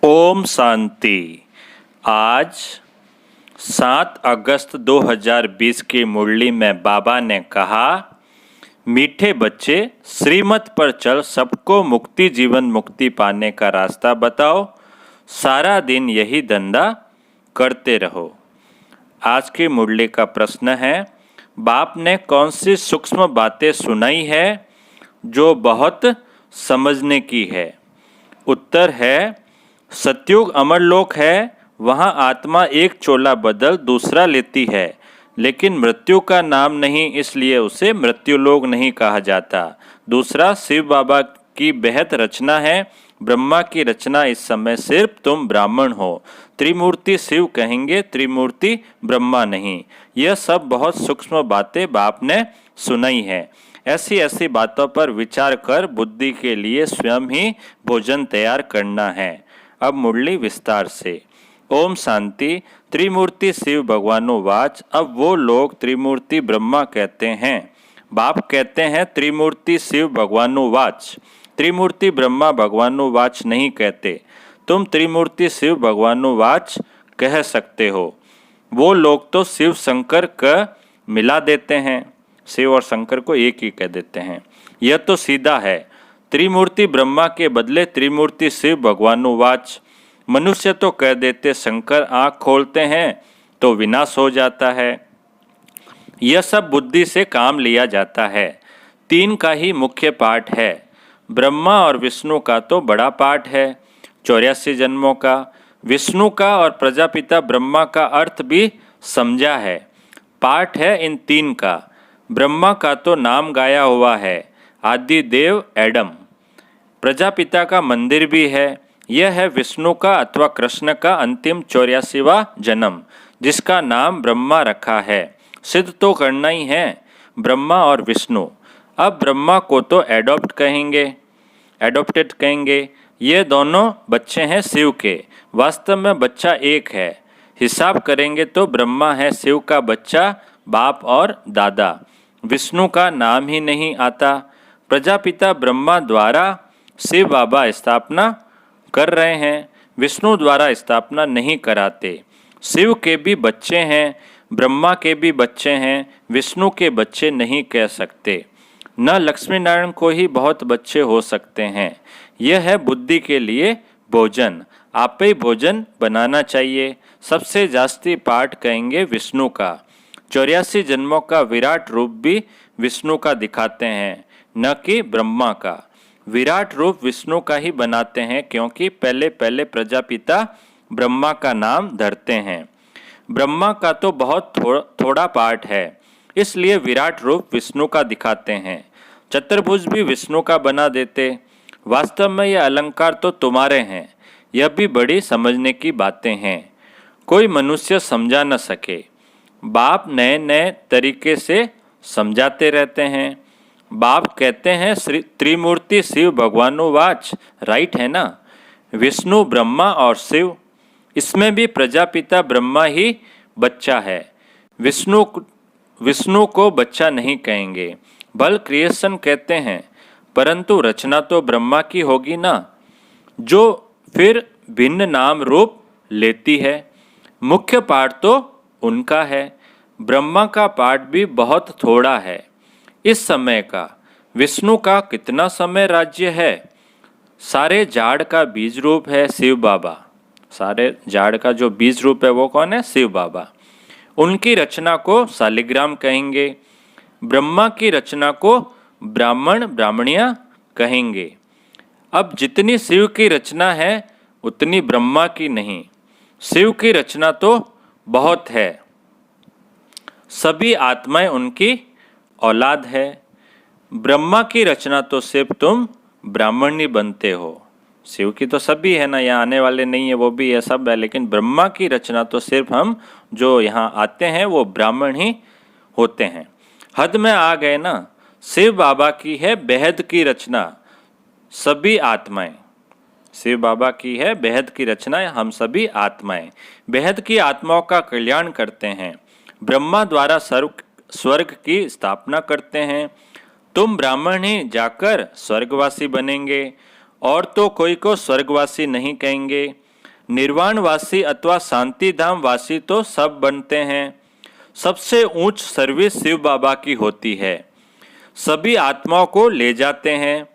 ओम शांति। आज 7 अगस्त 2020 की मुरली में बाबा ने कहा, मीठे बच्चे श्रीमत पर चल सबको मुक्ति जीवन मुक्ति पाने का रास्ता बताओ, सारा दिन यही धंधा करते रहो। आज की मुरली का प्रश्न है, बाप ने कौन सी सूक्ष्म बातें सुनाई है जो बहुत समझने की है। उत्तर है, सतयुग अमरलोक है, वहाँ आत्मा एक चोला बदल दूसरा लेती है, लेकिन मृत्यु का नाम नहीं, इसलिए उसे मृत्युलोक नहीं कहा जाता। दूसरा, शिव बाबा की बेहद रचना है, ब्रह्मा की रचना। इस समय सिर्फ तुम ब्राह्मण हो, त्रिमूर्ति शिव कहेंगे, त्रिमूर्ति ब्रह्मा नहीं। यह सब बहुत सूक्ष्म बातें बाप ने सुनाई है। ऐसी ऐसी बातों पर विचार कर बुद्धि के लिए स्वयं ही भोजन तैयार करना है। अब मुरली विस्तार से। ओम शांति। त्रिमूर्ति शिव भगवानुवाच। अब वो लोग त्रिमूर्ति ब्रह्मा कहते हैं, बाप कहते हैं त्रिमूर्ति शिव भगवानुवाच। त्रिमूर्ति ब्रह्मा भगवानुवाच नहीं कहते। तुम त्रिमूर्ति शिव भगवानुवाच कह सकते हो। वो लोग तो शिव शंकर क मिला देते हैं, शिव और शंकर को एक ही कह देते हैं। यह तो सीधा है। त्रिमूर्ति ब्रह्मा के बदले त्रिमूर्ति शिव भगवानुवाच। मनुष्य तो कह देते शंकर आँख खोलते हैं तो विनाश हो जाता है। यह सब बुद्धि से काम लिया जाता है। 3 का ही मुख्य पाठ है। ब्रह्मा और विष्णु का तो बड़ा पाठ है, 84 जन्मों का। विष्णु का और प्रजापिता ब्रह्मा का अर्थ भी समझा है। पाठ है इन 3 का। ब्रह्मा का तो नाम गाया हुआ है, आदि देव एडम। प्रजापिता का मंदिर भी है। यह है विष्णु का अथवा कृष्ण का अंतिम 84वां जन्म, जिसका नाम ब्रह्मा रखा है। सिद्ध तो करना ही है, ब्रह्मा और विष्णु। अब ब्रह्मा को तो एडॉप्टेड कहेंगे। ये दोनों बच्चे हैं शिव के। वास्तव में बच्चा एक है। हिसाब करेंगे तो ब्रह्मा है शिव का बच्चा, बाप और दादा। विष्णु का नाम ही नहीं आता। प्रजापिता ब्रह्मा द्वारा शिव बाबा स्थापना कर रहे हैं, विष्णु द्वारा स्थापना नहीं कराते। शिव के भी बच्चे हैं, ब्रह्मा के भी बच्चे हैं, विष्णु के बच्चे नहीं कह सकते। न लक्ष्मी नारायण को ही बहुत बच्चे हो सकते हैं। यह है बुद्धि के लिए भोजन। आप ही भोजन बनाना चाहिए। सबसे जास्ती पाठ कहेंगे विष्णु का। 84 जन्मों का विराट रूप भी विष्णु का दिखाते हैं, न कि ब्रह्मा का। विराट रूप विष्णु का ही बनाते हैं, क्योंकि पहले पहले प्रजापिता ब्रह्मा का नाम धरते हैं। ब्रह्मा का तो बहुत थोड़ा पाठ है, इसलिए विराट रूप विष्णु का दिखाते हैं। चतुर्भुज भी विष्णु का बना देते। वास्तव में यह अलंकार तो तुम्हारे हैं। यह भी बड़ी समझने की बातें हैं, कोई मनुष्य समझा न सके। बाप नए नए तरीके से समझाते रहते हैं। बाप कहते हैं त्रिमूर्ति शिव भगवानुवाच, राइट है ना। विष्णु ब्रह्मा और शिव, इसमें भी प्रजापिता ब्रह्मा ही बच्चा है। विष्णु को बच्चा नहीं कहेंगे, बल क्रिएशन कहते हैं। परंतु रचना तो ब्रह्मा की होगी ना, जो फिर भिन्न नाम रूप लेती है। मुख्य पाठ तो उनका है। ब्रह्मा का पाठ भी बहुत थोड़ा है इस समय का। विष्णु का कितना समय राज्य है। सारे जाड़ का बीज रूप है शिव बाबा। सारे जाड़ का जो बीज रूप है वो कौन है? शिव बाबा। उनकी रचना को शालिग्राम कहेंगे। ब्रह्मा की रचना को ब्राह्मण ब्राह्मणियाँ कहेंगे। अब जितनी शिव की रचना है उतनी ब्रह्मा की नहीं। शिव की रचना तो बहुत है। सभी आत्माएं उनकी औलाद है। ब्रह्मा की रचना तो सिर्फ तुम ब्राह्मण ही बनते हो। शिव की तो सभी है ना, यहाँ आने वाले नहीं है वो भी है, सब है। लेकिन ब्रह्मा की रचना तो सिर्फ हम जो यहाँ आते हैं वो ब्राह्मण ही होते हैं। हद में आ गए ना। शिव बाबा की है बेहद की रचना, सभी आत्माएं। शिव बाबा की है बेहद की रचना, हम सभी आत्माएं बेहद की आत्माओं का कल्याण करते हैं। ब्रह्मा द्वारा स्वर्ग की स्थापना करते हैं। तुम ब्राह्मण ही जाकर स्वर्गवासी बनेंगे, और तो कोई को स्वर्गवासी नहीं कहेंगे। निर्वाणवासी अथवा शांतिधाम वासी तो सब बनते हैं। सबसे ऊंच सर्विस शिव बाबा की होती है। सभी आत्माओं को ले जाते हैं।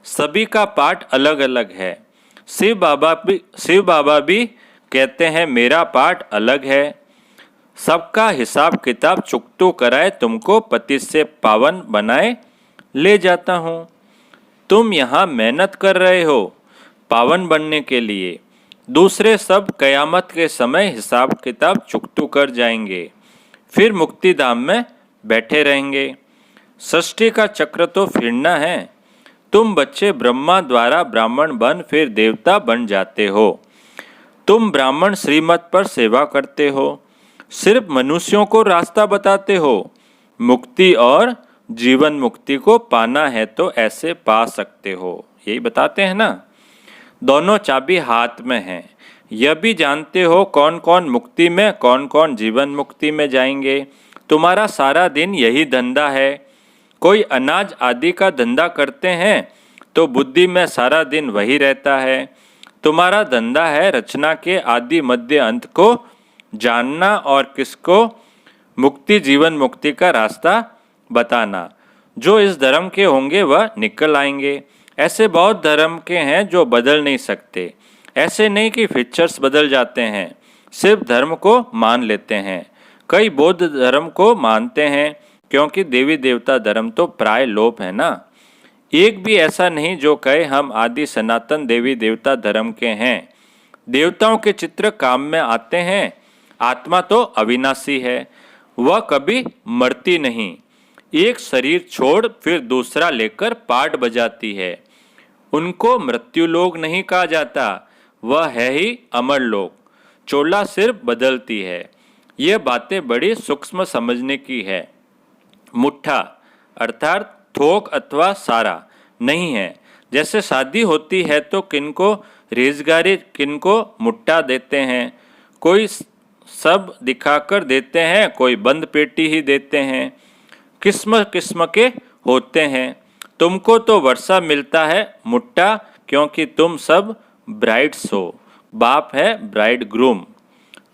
सभी का पाठ अलग अलग है। शिव बाबा भी कहते हैं मेरा पाठ अलग है। सबका हिसाब किताब चुकतू कराए तुमको पति से पावन बनाए ले जाता हूँ। तुम यहाँ मेहनत कर रहे हो पावन बनने के लिए। दूसरे सब कयामत के समय हिसाब किताब चुकतू कर जाएंगे, फिर मुक्ति धाम में बैठे रहेंगे। सृष्टि का चक्र तो फिरना है। तुम बच्चे ब्रह्मा द्वारा ब्राह्मण बन फिर देवता बन जाते हो। तुम ब्राह्मण श्रीमत पर सेवा करते हो, सिर्फ मनुष्यों को रास्ता बताते हो। मुक्ति और जीवन मुक्ति को पाना है तो ऐसे पा सकते हो, यही बताते हैं ना। दोनों चाबी हाथ में हैं। यह भी जानते हो कौन कौन मुक्ति में कौन कौन जीवन मुक्ति में जाएंगे। तुम्हारा सारा दिन यही धंधा है। कोई अनाज आदि का धंधा करते हैं तो बुद्धि में सारा दिन वही रहता है। तुम्हारा धंधा है रचना के आदि मध्य अंत को जानना और किसको मुक्ति जीवन मुक्ति का रास्ता बताना। जो इस धर्म के होंगे वह निकल आएंगे। ऐसे बहुत धर्म के हैं जो बदल नहीं सकते। ऐसे नहीं कि फीचर्स बदल जाते हैं, सिर्फ धर्म को मान लेते हैं। कई बौद्ध धर्म को मानते हैं क्योंकि देवी देवता धर्म तो प्राय लोप है ना। एक भी ऐसा नहीं जो कहे हम आदि सनातन देवी देवता धर्म के हैं। देवताओं के चित्र काम में आते हैं। आत्मा तो अविनाशी है, वह कभी मरती नहीं। एक शरीर छोड़ फिर दूसरा लेकर पाठ बजाती है। उनको मृत्यु लोक नहीं कहा जाता, वह है ही अमर लोक। चोला सिर्फ बदलती है। यह बातें बड़ी सूक्ष्म समझने की है। मुट्ठा अर्थात थोक अथवा सारा नहीं है। जैसे शादी होती है तो किनको रेजगारी किनको मुट्ठा देते हैं। कोई सब दिखाकर देते हैं, कोई बंद पेटी ही देते हैं। किस्म किस्म के होते हैं। तुमको तो वर्षा मिलता है मुट्ठा क्योंकि तुम सब ब्राइड्स हो। बाप है ब्राइड ग्रूम।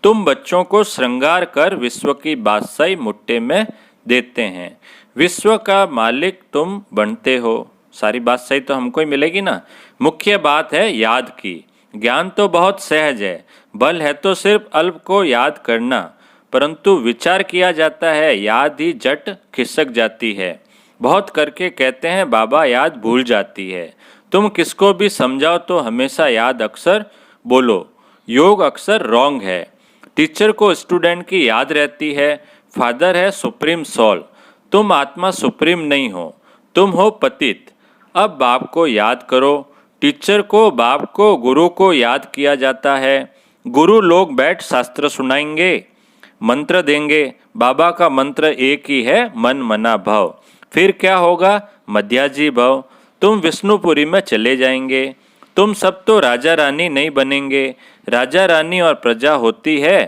तुम बच्चों को श्रृंगार कर विश्व की बादशाही मुट्ठे में देते हैं। विश्व का मालिक तुम बनते हो। सारी बादशाही तो हमको ही मिलेगी ना। मुख्य बात है याद की। ज्ञान तो बहुत सहज है, बल है तो सिर्फ अल्प को याद करना, परंतु विचार किया जाता है याद ही जट खिसक जाती है। बहुत करके कहते हैं बाबा याद भूल जाती है। तुम किसको भी समझाओ तो हमेशा याद अक्सर बोलो। योग अक्सर रॉन्ग है। टीचर को स्टूडेंट की याद रहती है। फादर है सुप्रीम सोल। तुम आत्मा सुप्रीम नहीं हो, तुम हो पतित। अब बाप को याद करो। टीचर को, बाप को, गुरु को याद किया जाता है। गुरु लोग बैठ शास्त्र सुनाएंगे, मंत्र देंगे। बाबा का मंत्र एक ही है, मन मना भव। फिर क्या होगा? मध्याजी भव। तुम विष्णुपुरी में चले जाएंगे। तुम सब तो राजा रानी नहीं बनेंगे। राजा रानी और प्रजा होती है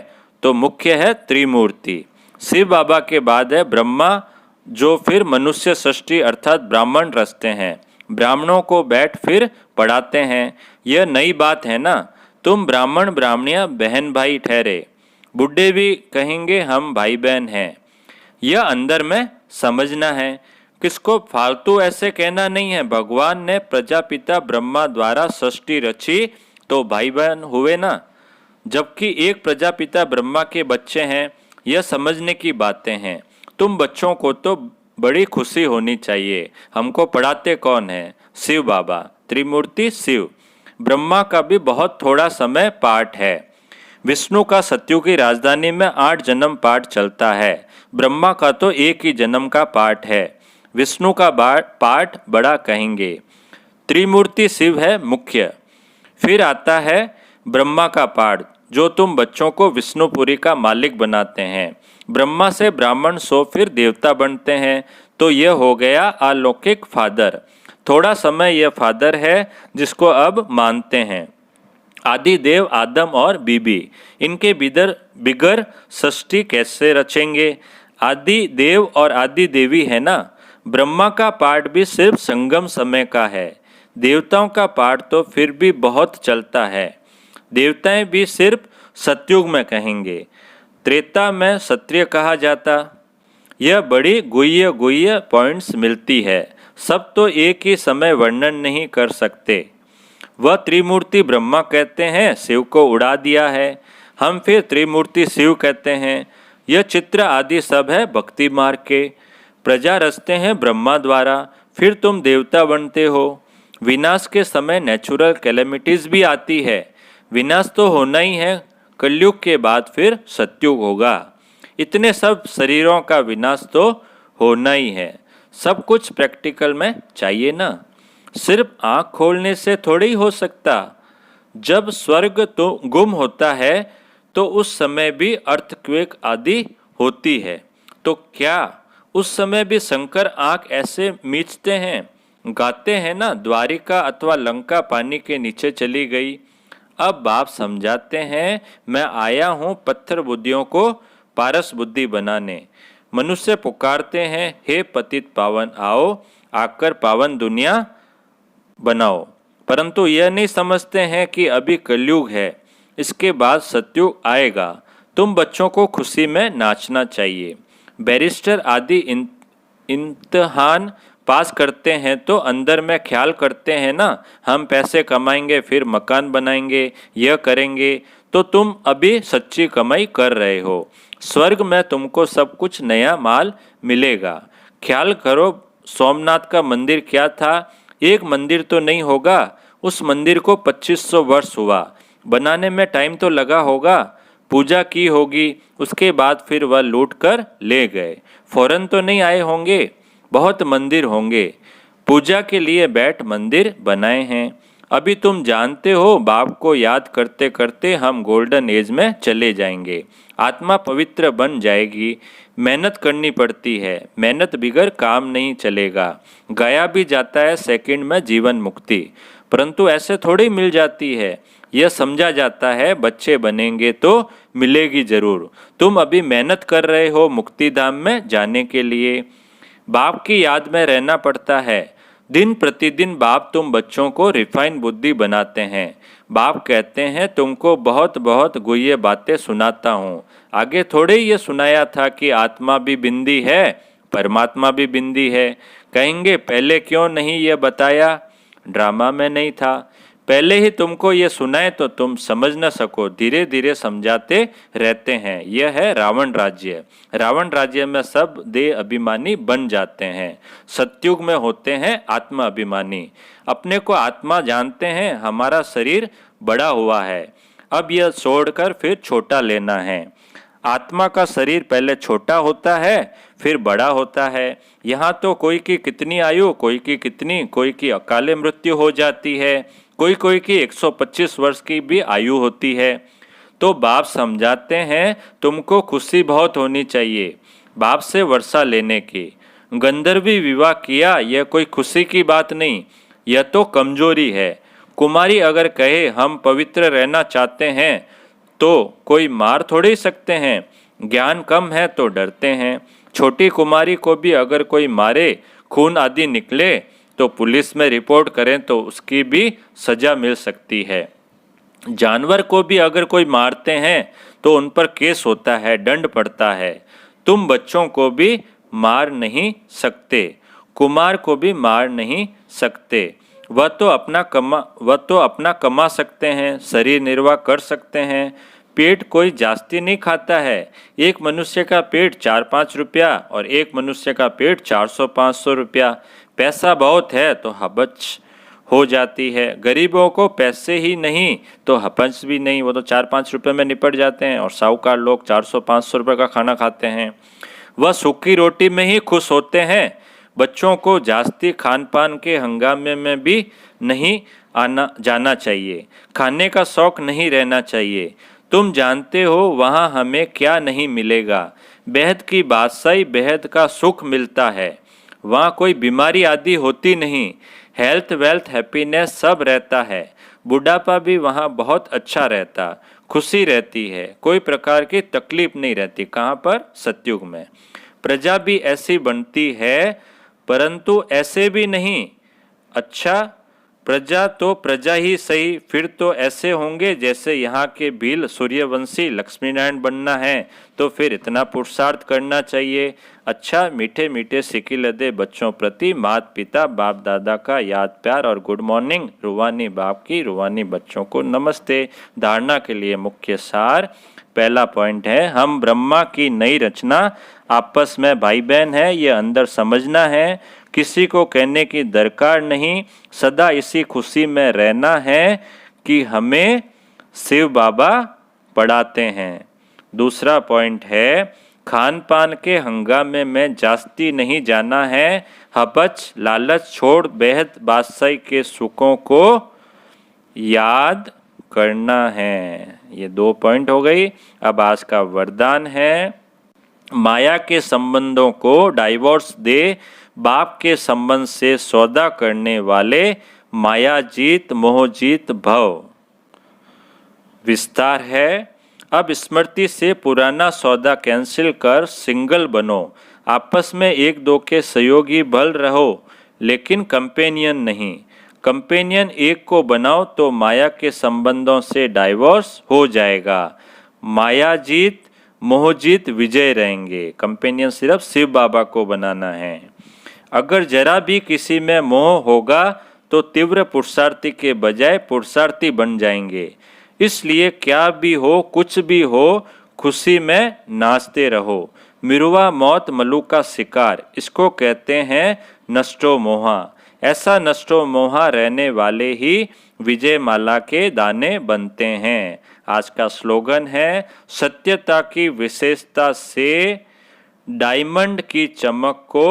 तो मुख्य है त्रिमूर्ति। शिव बाबा के बाद है ब्रह्मा, जो फिर मनुष्य सृष्टि अर्थात ब्राह्मण रचते हैं। ब्राह्मणों को बैठ फिर पढ़ाते हैं। यह नई बात है ना। तुम ब्राह्मण ब्राह्मणियाँ बहन भाई ठहरे। बुढ़े भी कहेंगे हम भाई बहन हैं। यह अंदर में समझना है। किसको फालतू ऐसे कहना नहीं है। भगवान ने प्रजापिता ब्रह्मा द्वारा सृष्टि रची तो भाई बहन हुए ना। जबकि एक प्रजापिता ब्रह्मा के बच्चे हैं। यह समझने की बातें हैं। तुम बच्चों को तो बड़ी खुशी होनी चाहिए। हमको पढ़ाते कौन है? शिव बाबा, त्रिमूर्ति शिव। ब्रह्मा का भी बहुत थोड़ा समय पाठ है। विष्णु का सत्युग की राजधानी में 8 जन्म पाठ चलता है। ब्रह्मा का तो एक ही जन्म का पाठ है। विष्णु का पाठ बड़ा कहेंगे। त्रिमूर्ति शिव है मुख्य। फिर आता है ब्रह्मा का पाठ, जो तुम बच्चों को विष्णुपुरी का मालिक बनाते हैं। ब्रह्मा से ब्राह्मण सो फिर देवता बनते हैं। तो यह हो गया अलौकिक फादर। थोड़ा समय यह फादर है जिसको अब मानते हैं। आदि देव आदम और बीबी, इनके बिगर सृष्टि कैसे रचेंगे? आदि देव और आदि देवी है ना। ब्रह्मा का पाठ भी सिर्फ संगम समय का है। देवताओं का पाठ तो फिर भी बहुत चलता है। देवताएं भी सिर्फ सतयुग में कहेंगे, त्रेता में क्षत्रिय कहा जाता। यह बड़ी गुह्य गुह्य पॉइंट्स मिलती है, सब तो एक ही समय वर्णन नहीं कर सकते। वह त्रिमूर्ति ब्रह्मा कहते हैं, शिव को उड़ा दिया है, हम फिर त्रिमूर्ति शिव कहते हैं। यह चित्र आदि सब है भक्ति मार्ग के। प्रजा रचते हैं ब्रह्मा द्वारा, फिर तुम देवता बनते हो। विनाश के समय नेचुरल कैलेमिटीज भी आती है, विनाश तो होना ही है, कलयुग के बाद फिर सतयुग होगा। इतने सब शरीरों का विनाश तो होना ही है, सब कुछ प्रैक्टिकल में चाहिए ना, सिर्फ आँख खोलने से थोड़ी ही हो सकता। जब स्वर्ग तो गुम होता है तो उस समय भी अर्थक्वेक आदि होती है, तो क्या उस समय भी शंकर आँख ऐसे मीचते हैं, गाते हैं ना, द्वारिका अथवा लंका पानी के नीचे चली गई। अब बाप समझाते हैं, मैं आया हूँ पत्थर बुद्धियों को पारस बुद्धि बनाने। मनुष्य पुकारते हैं, हे पतित पावन आओ, आकर पावन दुनिया बनाओ, परंतु यह नहीं समझते हैं कि अभी कलयुग है, इसके बाद सतयुग आएगा। तुम बच्चों को खुशी में नाचना चाहिए। बैरिस्टर आदि इम्तिहान पास करते हैं तो अंदर में ख्याल करते हैं ना, हम पैसे कमाएंगे फिर मकान बनाएंगे, यह करेंगे, तो तुम अभी सच्ची कमाई कर रहे हो। स्वर्ग में तुमको सब कुछ नया माल मिलेगा। ख्याल करो, सोमनाथ का मंदिर क्या था, एक मंदिर तो नहीं होगा, उस मंदिर को 2500 वर्ष हुआ बनाने में, टाइम तो लगा होगा, पूजा की होगी, उसके बाद फिर वह लूट कर ले गए, फौरन तो नहीं आए होंगे, बहुत मंदिर होंगे, पूजा के लिए बैठ मंदिर बनाए हैं। अभी तुम जानते हो, बाप को याद करते करते हम गोल्डन एज में चले जाएंगे, आत्मा पवित्र बन जाएगी। मेहनत करनी पड़ती है, मेहनत बिगर काम नहीं चलेगा। गया भी जाता है सेकंड में जीवन मुक्ति, परंतु ऐसे थोड़ी मिल जाती है, यह समझा जाता है बच्चे बनेंगे तो मिलेगी जरूर। तुम अभी मेहनत कर रहे हो मुक्ति धाम में जाने के लिए, बाप की याद में रहना पड़ता है। दिन प्रतिदिन बाप तुम बच्चों को रिफाइन बुद्धि बनाते हैं। बाप कहते हैं, तुमको बहुत बहुत गुह्य बातें सुनाता हूँ। आगे थोड़े ये सुनाया था कि आत्मा भी बिंदी है, परमात्मा भी बिंदी है। कहेंगे पहले क्यों नहीं ये बताया, ड्रामा में नहीं था, पहले ही तुमको ये सुनाए तो तुम समझ न सको, धीरे धीरे समझाते रहते हैं। यह है रावण राज्य। रावण राज्य में सब देह अभिमानी बन जाते हैं, सतयुग में होते हैं आत्मा अभिमानी। अपने को आत्मा जानते हैं, हमारा शरीर बड़ा हुआ है, अब यह छोड़कर फिर छोटा लेना है। आत्मा का शरीर पहले छोटा होता है फिर बड़ा होता है। यहाँ तो कोई की कितनी आयु, कोई की कितनी, कोई की अकाले मृत्यु हो जाती है, कोई की 125 वर्ष की भी आयु होती है। तो बाप समझाते हैं, तुमको खुशी बहुत होनी चाहिए बाप से वर्षा लेने की। गंधर्वी विवाह किया, यह कोई खुशी की बात नहीं, यह तो कमजोरी है। कुमारी अगर कहे हम पवित्र रहना चाहते हैं तो कोई मार थोड़ी सकते हैं, ज्ञान कम है तो डरते हैं। छोटी कुमारी को भी अगर कोई मारे, खून आदि निकले तो पुलिस में रिपोर्ट करें तो उसकी भी सजा मिल सकती है। जानवर को भी अगर कोई मारते हैं तो उन पर केस होता है, दंड पड़ता है। तुम बच्चों को भी मार नहीं सकते, कुमार को भी मार नहीं सकते, वह तो अपना कमा सकते हैं, शरीर निर्वाह कर सकते हैं। पेट कोई जास्ती नहीं खाता है, एक मनुष्य का पेट 4-5 रुपया और एक मनुष्य का पेट 400-500 रुपया। पैसा बहुत है तो हबच हो जाती है, गरीबों को पैसे ही नहीं तो हपच भी नहीं, वो तो 4-5 रुपये में निपट जाते हैं, और साहूकार लोग 400-500 रुपये का खाना खाते हैं। वह सूखी रोटी में ही खुश होते हैं। बच्चों को जास्ती खान पान के हंगामे में भी नहीं आना जाना चाहिए, खाने का शौक नहीं रहना चाहिए। तुम जानते हो वहाँ हमें क्या नहीं मिलेगा, बेहद की बादशाही, बेहद का सुख मिलता है। वहाँ कोई बीमारी आदि होती नहीं, हेल्थ वेल्थ हैप्पीनेस सब रहता है। बुढ़ापा भी वहाँ बहुत अच्छा रहता, खुशी रहती है, कोई प्रकार की तकलीफ नहीं रहती। कहाँ पर? सतयुग में। प्रजा भी ऐसी बनती है, परंतु ऐसे भी नहीं। अच्छा, प्रजा तो प्रजा ही सही, फिर तो ऐसे होंगे जैसे यहाँ के भील सूर्यवंशी लक्ष्मी नारायण बनना है तो फिर इतना पुरुषार्थ करना चाहिए। अच्छा, मीठे मीठे सिक्के लदे बच्चों प्रति माता पिता बाप दादा का याद प्यार और गुड मॉर्निंग। रूहानी बाप की रूहानी बच्चों को नमस्ते। धारणा के लिए मुख्य सार, पहला पॉइंट है हम ब्रह्मा की नई रचना, आपस में भाई बहन है, ये अंदर समझना है, किसी को कहने की दरकार नहीं, सदा इसी खुशी में रहना है कि हमें शिव बाबा पढ़ाते हैं। दूसरा पॉइंट है खान पान के हंगामे में जास्ती नहीं जाना है, हबच लालच छोड़ बेहद बादशाही के सुखों को याद करना है। ये 2 पॉइंट हो गई। अब आज का वरदान है माया के संबंधों को डाइवोर्स दे, बाप के संबंध से सौदा करने वाले मायाजीत मोहजीत भव। विस्तार है, अब स्मृति से पुराना सौदा कैंसिल कर सिंगल बनो, आपस में एक दो के सहयोगी भल रहो लेकिन कंपेनियन नहीं। कंपेनियन एक को बनाओ तो माया के संबंधों से डाइवोर्स हो जाएगा, मायाजीत मोहजीत विजय रहेंगे। कंपेनियन सिर्फ शिव बाबा को बनाना है। अगर जरा भी किसी में मोह होगा तो तीव्र पुरुषार्थी के बजाय पुरुषार्थी बन जाएंगे। इसलिए क्या भी हो कुछ भी हो खुशी में नाचते रहो। मिरुआ मौत मलू का शिकार, इसको कहते हैं नष्टो मोहा। ऐसा नष्टो मोहा रहने वाले ही विजय माला के दाने बनते हैं। आज का स्लोगन है सत्यता की विशेषता से डायमंड की चमक को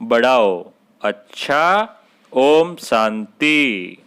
बढ़ाओ। अच्छा, ओम शांति।